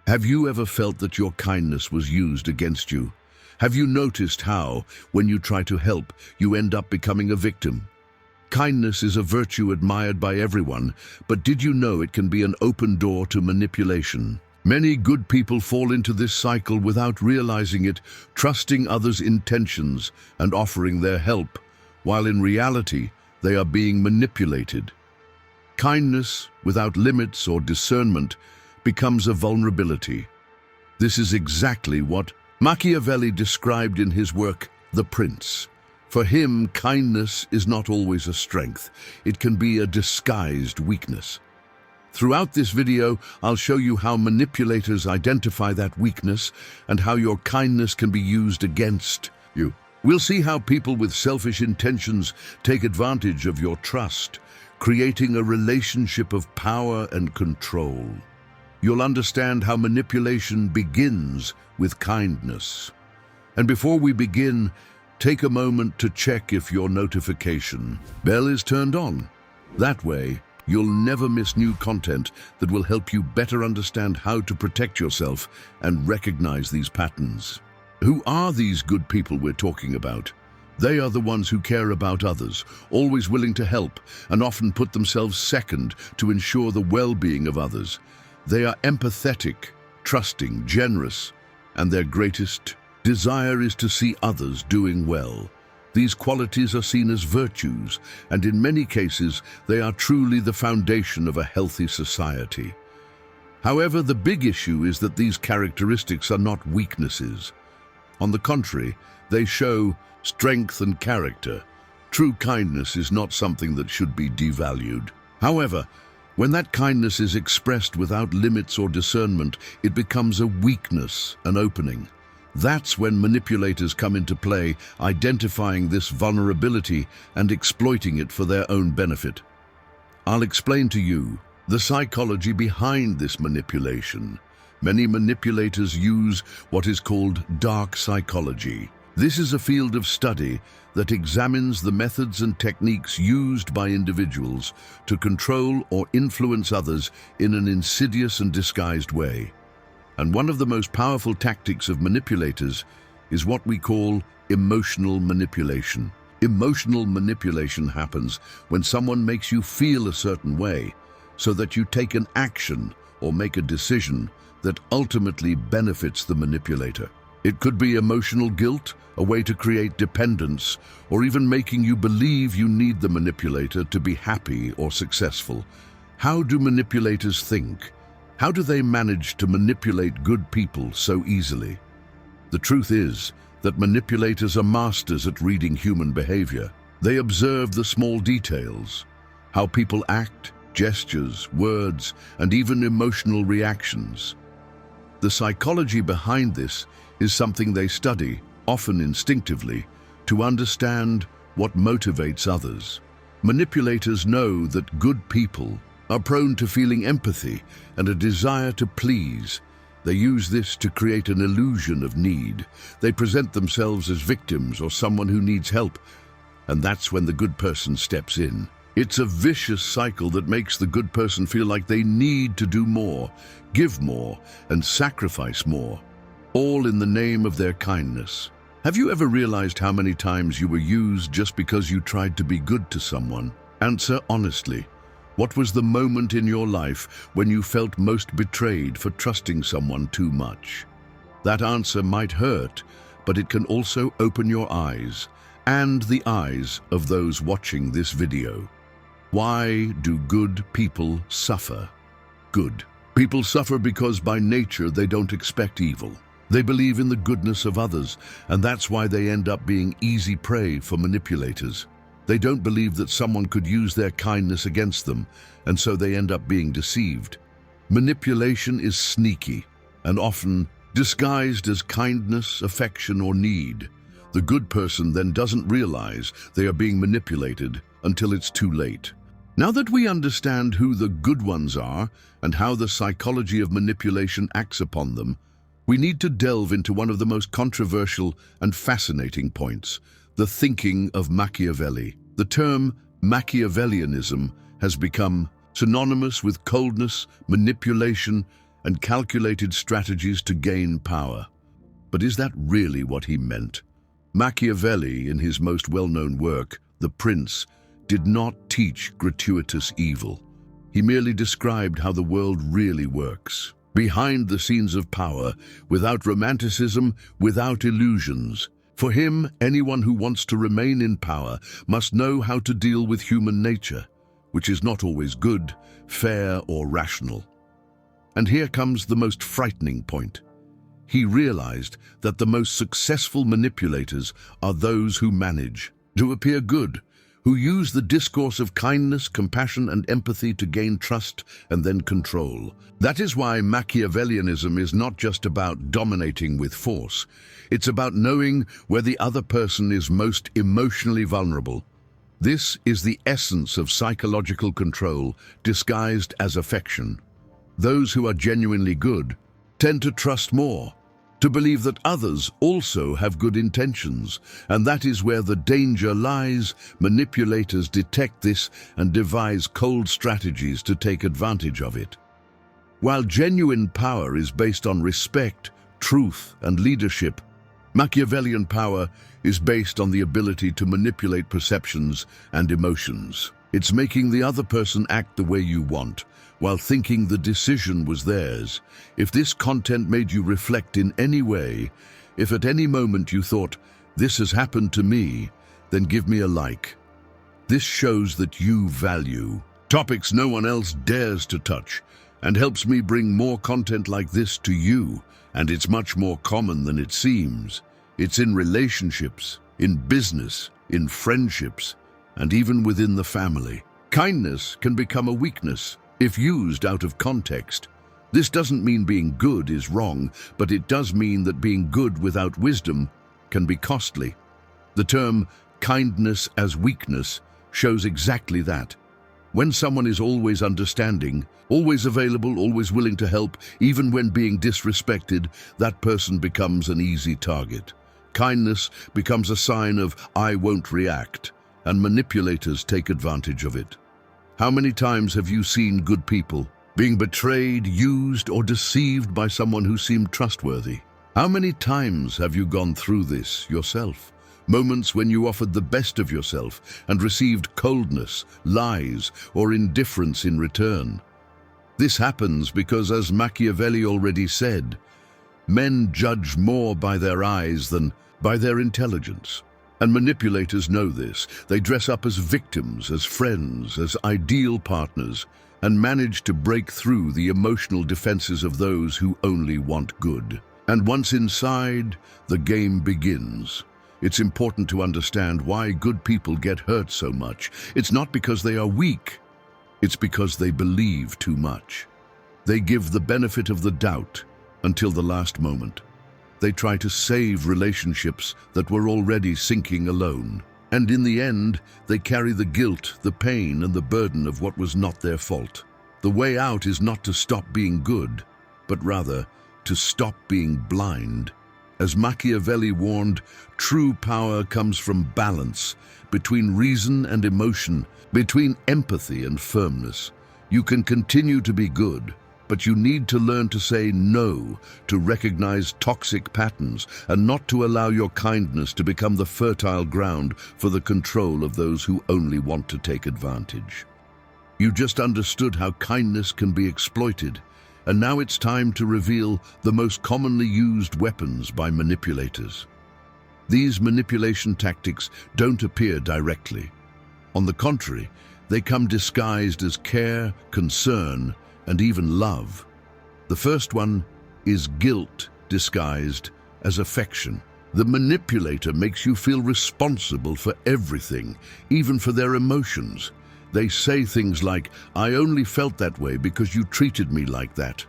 Have you ever felt that your kindness was used against you? Have you noticed how, when you try to help, you end up becoming a victim? Kindness is a virtue admired by everyone, but did you know it can be an open door to manipulation? Many good people fall into this cycle without realizing it, trusting others' intentions and offering their help, while in reality, they are being manipulated. Kindness, without limits or discernment, becomes a vulnerability. This is exactly what Machiavelli described in his work, The Prince. For him, kindness is not always a strength. It can be a disguised weakness. Throughout this video, I'll show you how manipulators identify that weakness and how your kindness can be used against you. We'll see how people with selfish intentions take advantage of your trust, creating a relationship of power and control. You'll understand how manipulation begins with kindness. And before we begin, take a moment to check if your notification bell is turned on. That way, you'll never miss new content that will help you better understand how to protect yourself and recognize these patterns. Who are these good people we're talking about? They are the ones who care about others, always willing to help, and often put themselves second to ensure the well-being of others. They are empathetic, trusting, generous, and their greatest desire is to see others doing well. These qualities are seen as virtues, and in many cases, they are truly the foundation of a healthy society. However, the big issue is that these characteristics are not weaknesses. On the contrary, they show strength and character. True kindness is not something that should be devalued. However, when that kindness is expressed without limits or discernment, it becomes a weakness, an opening. That's when manipulators come into play, identifying this vulnerability and exploiting it for their own benefit. I'll explain to you the psychology behind this manipulation. Many manipulators use what is called dark psychology. This is a field of study that examines the methods and techniques used by individuals to control or influence others in an insidious and disguised way. And one of the most powerful tactics of manipulators is what we call emotional manipulation. Emotional manipulation happens when someone makes you feel a certain way so that you take an action or make a decision that ultimately benefits the manipulator. It could be emotional guilt, a way to create dependence, or even making you believe you need the manipulator to be happy or successful. How do manipulators think? How do they manage to manipulate good people so easily? The truth is that manipulators are masters at reading human behavior. They observe the small details, how people act, gestures, words, and even emotional reactions. The psychology behind this is something they study, often instinctively, to understand what motivates others. Manipulators know that good people are prone to feeling empathy and a desire to please. They use this to create an illusion of need. They present themselves as victims or someone who needs help, and that's when the good person steps in. It's a vicious cycle that makes the good person feel like they need to do more, give more, and sacrifice more, all in the name of their kindness. Have you ever realized how many times you were used just because you tried to be good to someone? Answer honestly. What was the moment in your life when you felt most betrayed for trusting someone too much? That answer might hurt, but it can also open your eyes and the eyes of those watching this video. Why do good people suffer? Good people suffer because by nature they don't expect evil. They believe in the goodness of others, and that's why they end up being easy prey for manipulators. They don't believe that someone could use their kindness against them, and so they end up being deceived. Manipulation is sneaky and often disguised as kindness, affection, or need. The good person then doesn't realize they are being manipulated until it's too late. Now that we understand who the good ones are and how the psychology of manipulation acts upon them, we need to delve into one of the most controversial and fascinating points, the thinking of Machiavelli. The term Machiavellianism has become synonymous with coldness, manipulation, and calculated strategies to gain power. But is that really what he meant? Machiavelli, in his most well-known work, The Prince, did not teach gratuitous evil. He merely described how the world really works. Behind the scenes of power, without romanticism, without illusions. For him, anyone who wants to remain in power must know how to deal with human nature, which is not always good, fair, or rational. And here comes the most frightening point. He realized that the most successful manipulators are those who manage to appear good, who use the discourse of kindness, compassion, and empathy to gain trust and then control. That is why Machiavellianism is not just about dominating with force. It's about knowing where the other person is most emotionally vulnerable. This is the essence of psychological control disguised as affection. Those who are genuinely good tend to trust more, to believe that others also have good intentions, and that is where the danger lies. Manipulators detect this and devise cold strategies to take advantage of it. While genuine power is based on respect, truth, and leadership, Machiavellian power is based on the ability to manipulate perceptions and emotions. It's making the other person act the way you want, while thinking the decision was theirs. If this content made you reflect in any way, if at any moment you thought, "This has happened to me," then give me a like. This shows that you value topics no one else dares to touch, and helps me bring more content like this to you. And it's much more common than it seems. It's in relationships, in business, in friendships, and even within the family. Kindness can become a weakness if used out of context. This doesn't mean being good is wrong, but it does mean that being good without wisdom can be costly. The term kindness as weakness shows exactly that. When someone is always understanding, always available, always willing to help, even when being disrespected, that person becomes an easy target. Kindness becomes a sign of "I won't react," and manipulators take advantage of it. How many times have you seen good people being betrayed, used, or deceived by someone who seemed trustworthy? How many times have you gone through this yourself? Moments when you offered the best of yourself and received coldness, lies, or indifference in return. This happens because, as Machiavelli already said, men judge more by their eyes than by their intelligence. And manipulators know this. They dress up as victims, as friends, as ideal partners, and manage to break through the emotional defenses of those who only want good. And once inside, the game begins. It's important to understand why good people get hurt so much. It's not because they are weak. It's because they believe too much. They give the benefit of the doubt until the last moment. They try to save relationships that were already sinking alone. And in the end, they carry the guilt, the pain, and the burden of what was not their fault. The way out is not to stop being good, but rather to stop being blind. As Machiavelli warned, true power comes from balance, between reason and emotion, between empathy and firmness. You can continue to be good, but you need to learn to say no, to recognize toxic patterns, and not to allow your kindness to become the fertile ground for the control of those who only want to take advantage. You just understood how kindness can be exploited, and now it's time to reveal the most commonly used weapons by manipulators. These manipulation tactics don't appear directly. On the contrary, they come disguised as care, concern, and even love. The first one is guilt disguised as affection. The manipulator makes you feel responsible for everything, even for their emotions. They say things like, "I only felt that way because you treated me like that."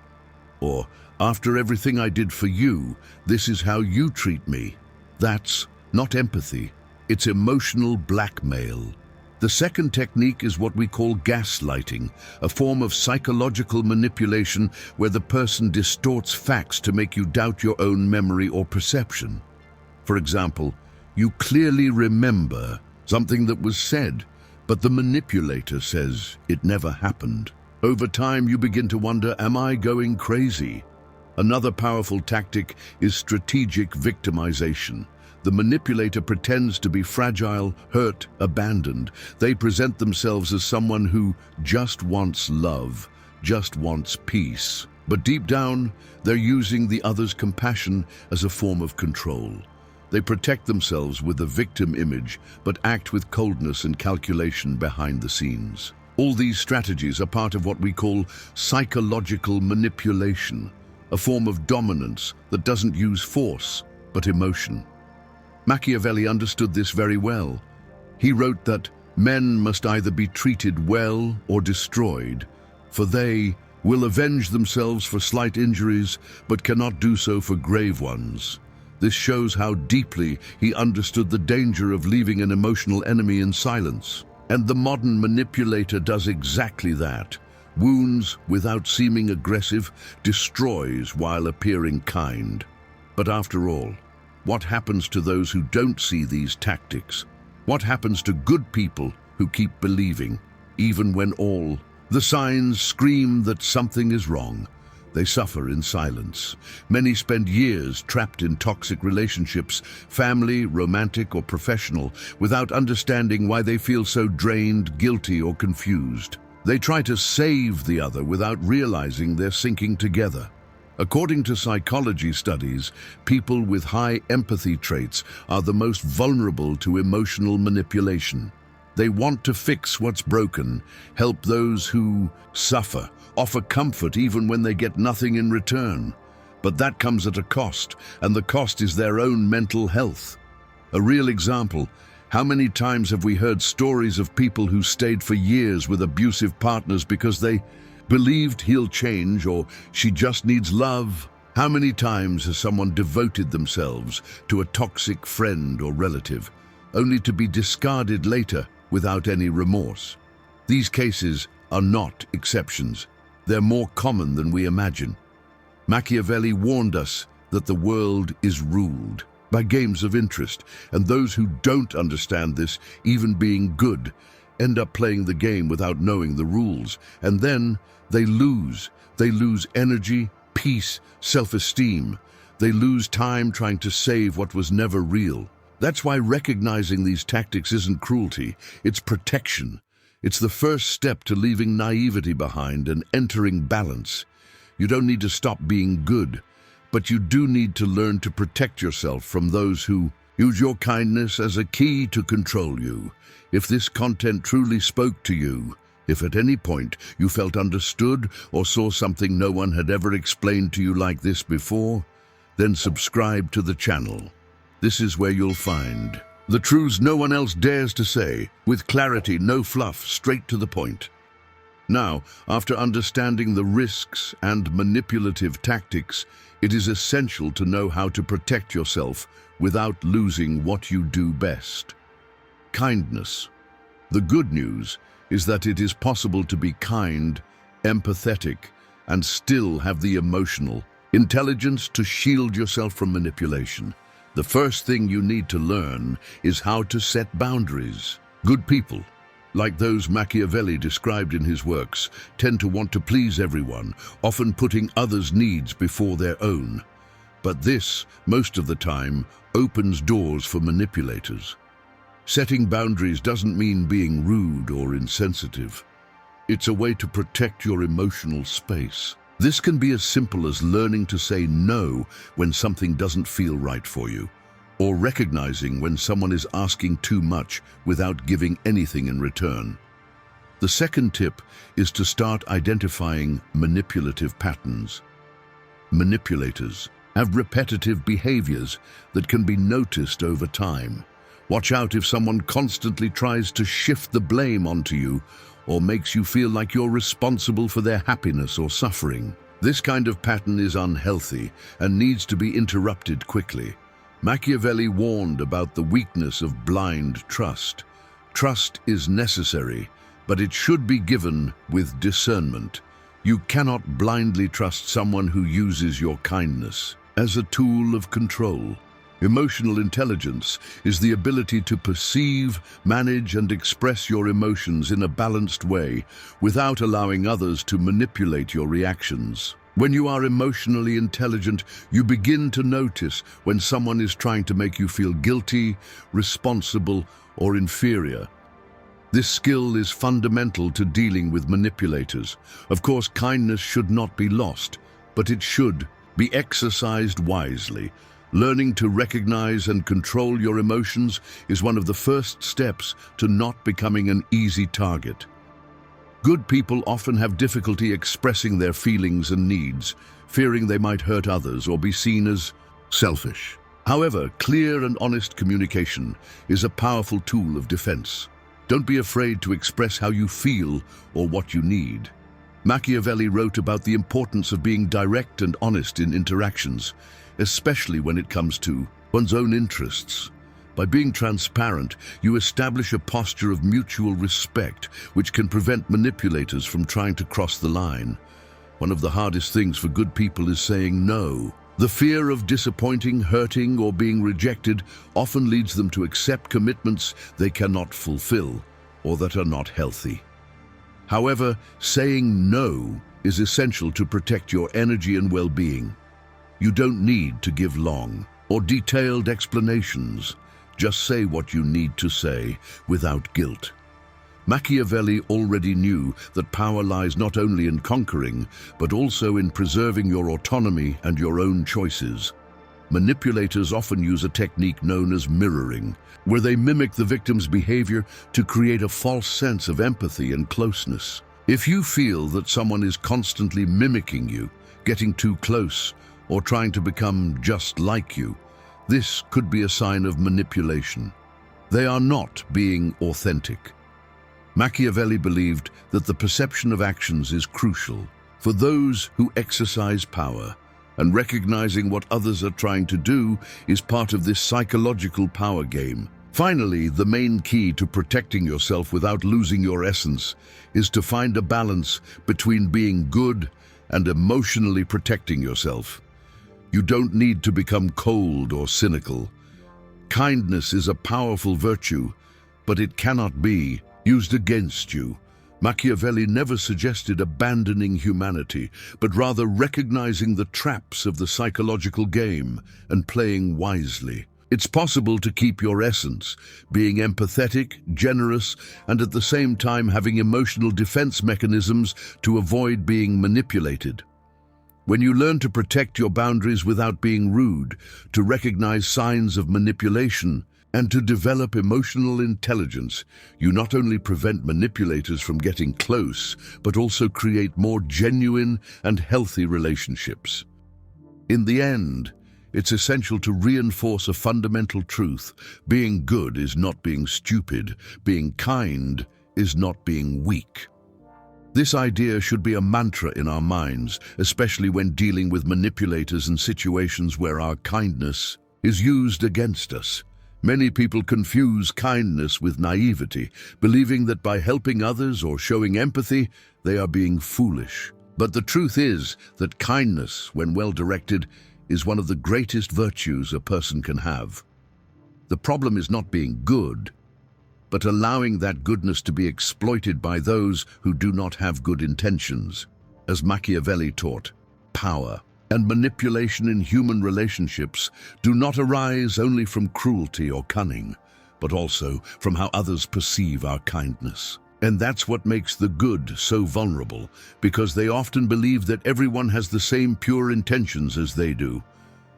Or, "After everything I did for you, this is how you treat me." That's not empathy, it's emotional blackmail. The second technique is what we call gaslighting, a form of psychological manipulation where the person distorts facts to make you doubt your own memory or perception. For example, you clearly remember something that was said, but the manipulator says it never happened. Over time, you begin to wonder, am I going crazy? Another powerful tactic is strategic victimization. The manipulator pretends to be fragile, hurt, abandoned. They present themselves as someone who just wants love, just wants peace. But deep down, they're using the other's compassion as a form of control. They protect themselves with a victim image, but act with coldness and calculation behind the scenes. All these strategies are part of what we call psychological manipulation, a form of dominance that doesn't use force, but emotion. Machiavelli understood this very well. He wrote that men must either be treated well or destroyed, for they will avenge themselves for slight injuries, but cannot do so for grave ones. This shows how deeply he understood the danger of leaving an emotional enemy in silence. And the modern manipulator does exactly that. Wounds without seeming aggressive, destroys while appearing kind. But after all, what happens to those who don't see these tactics? What happens to good people who keep believing, even when all the signs scream that something is wrong? They suffer in silence. Many spend years trapped in toxic relationships, family, romantic or professional, without understanding why they feel so drained, guilty or confused. They try to save the other without realizing they're sinking together. According to psychology studies, people with high empathy traits are the most vulnerable to emotional manipulation. They want to fix what's broken, help those who suffer, offer comfort even when they get nothing in return. But that comes at a cost, and the cost is their own mental health. A real example: how many times have we heard stories of people who stayed for years with abusive partners because they believed he'll change or she just needs love? How many times has someone devoted themselves to a toxic friend or relative, only to be discarded later without any remorse? These cases are not exceptions. They're more common than we imagine. Machiavelli warned us that the world is ruled by games of interest, and those who don't understand this, even being good, end up playing the game without knowing the rules, and then they lose. They lose energy, peace, self-esteem. They lose time trying to save what was never real. That's why recognizing these tactics isn't cruelty, it's protection. It's the first step to leaving naivety behind and entering balance. You don't need to stop being good, but you do need to learn to protect yourself from those who use your kindness as a key to control you. If this content truly spoke to you, if at any point you felt understood or saw something no one had ever explained to you like this before, then subscribe to the channel. This is where you'll find the truths no one else dares to say, with clarity, no fluff, straight to the point. Now, after understanding the risks and manipulative tactics, it is essential to know how to protect yourself without losing what you do best: kindness. The good news is that it is possible to be kind, empathetic, and still have the emotional intelligence to shield yourself from manipulation. The first thing you need to learn is how to set boundaries. Good people, like those Machiavelli described in his works, tend to want to please everyone, often putting others' needs before their own. But this, most of the time, opens doors for manipulators. Setting boundaries doesn't mean being rude or insensitive. It's a way to protect your emotional space. This can be as simple as learning to say no when something doesn't feel right for you, or recognizing when someone is asking too much without giving anything in return. The second tip is to start identifying manipulative patterns. Manipulators have repetitive behaviors that can be noticed over time. Watch out if someone constantly tries to shift the blame onto you or makes you feel like you're responsible for their happiness or suffering. This kind of pattern is unhealthy and needs to be interrupted quickly. Machiavelli warned about the weakness of blind trust. Trust is necessary, but it should be given with discernment. You cannot blindly trust someone who uses your kindness as a tool of control. Emotional intelligence is the ability to perceive, manage, and express your emotions in a balanced way without allowing others to manipulate your reactions. When you are emotionally intelligent, you begin to notice when someone is trying to make you feel guilty, responsible, or inferior. This skill is fundamental to dealing with manipulators. Of course, kindness should not be lost, but it should be exercised wisely. Learning to recognize and control your emotions is one of the first steps to not becoming an easy target. Good people often have difficulty expressing their feelings and needs, fearing they might hurt others or be seen as selfish. However, clear and honest communication is a powerful tool of defense. Don't be afraid to express how you feel or what you need. Machiavelli wrote about the importance of being direct and honest in interactions, especially when it comes to one's own interests. By being transparent, you establish a posture of mutual respect, which can prevent manipulators from trying to cross the line. One of the hardest things for good people is saying no. The fear of disappointing, hurting, or being rejected often leads them to accept commitments they cannot fulfill or that are not healthy. However, saying no is essential to protect your energy and well-being. You don't need to give long or detailed explanations. Just say what you need to say without guilt. Machiavelli already knew that power lies not only in conquering, but also in preserving your autonomy and your own choices. Manipulators often use a technique known as mirroring, where they mimic the victim's behavior to create a false sense of empathy and closeness. If you feel that someone is constantly mimicking you, getting too close, or trying to become just like you, this could be a sign of manipulation. They are not being authentic. Machiavelli believed that the perception of actions is crucial for those who exercise power, and recognizing what others are trying to do is part of this psychological power game. Finally, the main key to protecting yourself without losing your essence is to find a balance between being good and emotionally protecting yourself. You don't need to become cold or cynical. Kindness is a powerful virtue, but it cannot be used against you. Machiavelli never suggested abandoning humanity, but rather recognizing the traps of the psychological game and playing wisely. It's possible to keep your essence, being empathetic, generous, and at the same time having emotional defense mechanisms to avoid being manipulated. When you learn to protect your boundaries without being rude, to recognize signs of manipulation, and to develop emotional intelligence, you not only prevent manipulators from getting close, but also create more genuine and healthy relationships. In the end, it's essential to reinforce a fundamental truth. Being good is not being stupid. Being kind is not being weak. This idea should be a mantra in our minds, especially when dealing with manipulators and situations where our kindness is used against us. Many people confuse kindness with naivety, believing that by helping others or showing empathy, they are being foolish. But the truth is that kindness, when well directed, is one of the greatest virtues a person can have. The problem is not being good, but allowing that goodness to be exploited by those who do not have good intentions. As Machiavelli taught, power and manipulation in human relationships do not arise only from cruelty or cunning, but also from how others perceive our kindness. And that's what makes the good so vulnerable, because they often believe that everyone has the same pure intentions as they do.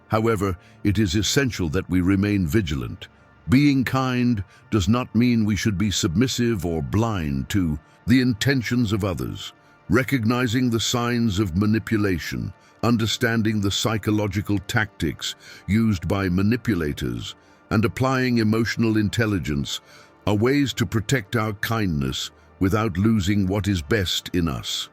However, it is essential that we remain vigilant. Being kind does not mean we should be submissive or blind to the intentions of others. Recognizing the signs of manipulation, understanding the psychological tactics used by manipulators, and applying emotional intelligence are ways to protect our kindness without losing what is best in us.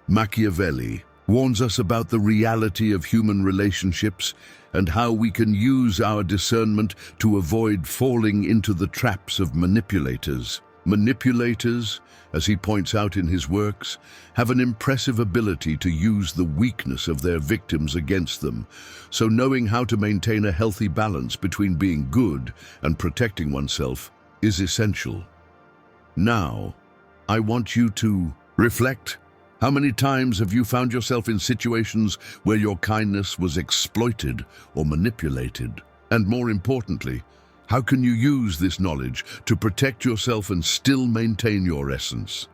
Machiavelli warns us about the reality of human relationships and how we can use our discernment to avoid falling into the traps of manipulators. Manipulators, as he points out in his works, have an impressive ability to use the weakness of their victims against them, so knowing how to maintain a healthy balance between being good and protecting oneself is essential. Now, I want you to reflect. How many times have you found yourself in situations where your kindness was exploited or manipulated? And more importantly, how can you use this knowledge to protect yourself and still maintain your essence?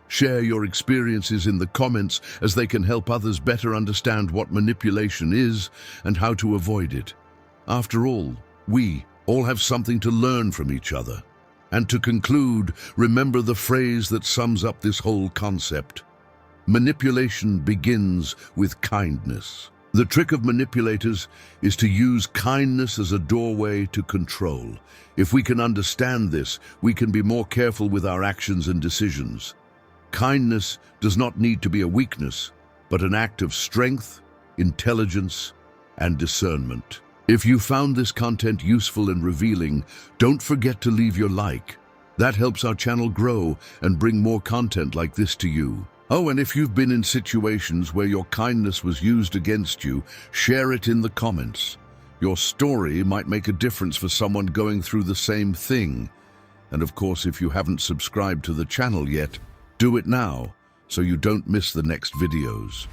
Share your experiences in the comments, as they can help others better understand what manipulation is and how to avoid it. After all, we all have something to learn from each other. And to conclude, remember the phrase that sums up this whole concept. Manipulation begins with kindness. The trick of manipulators is to use kindness as a doorway to control. If we can understand this, we can be more careful with our actions and decisions. Kindness does not need to be a weakness, but an act of strength, intelligence, and discernment. If you found this content useful and revealing, don't forget to leave your like. That helps our channel grow and bring more content like this to you. Oh, and if you've been in situations where your kindness was used against you, share it in the comments. Your story might make a difference for someone going through the same thing. And of course, if you haven't subscribed to the channel yet, do it now so you don't miss the next videos.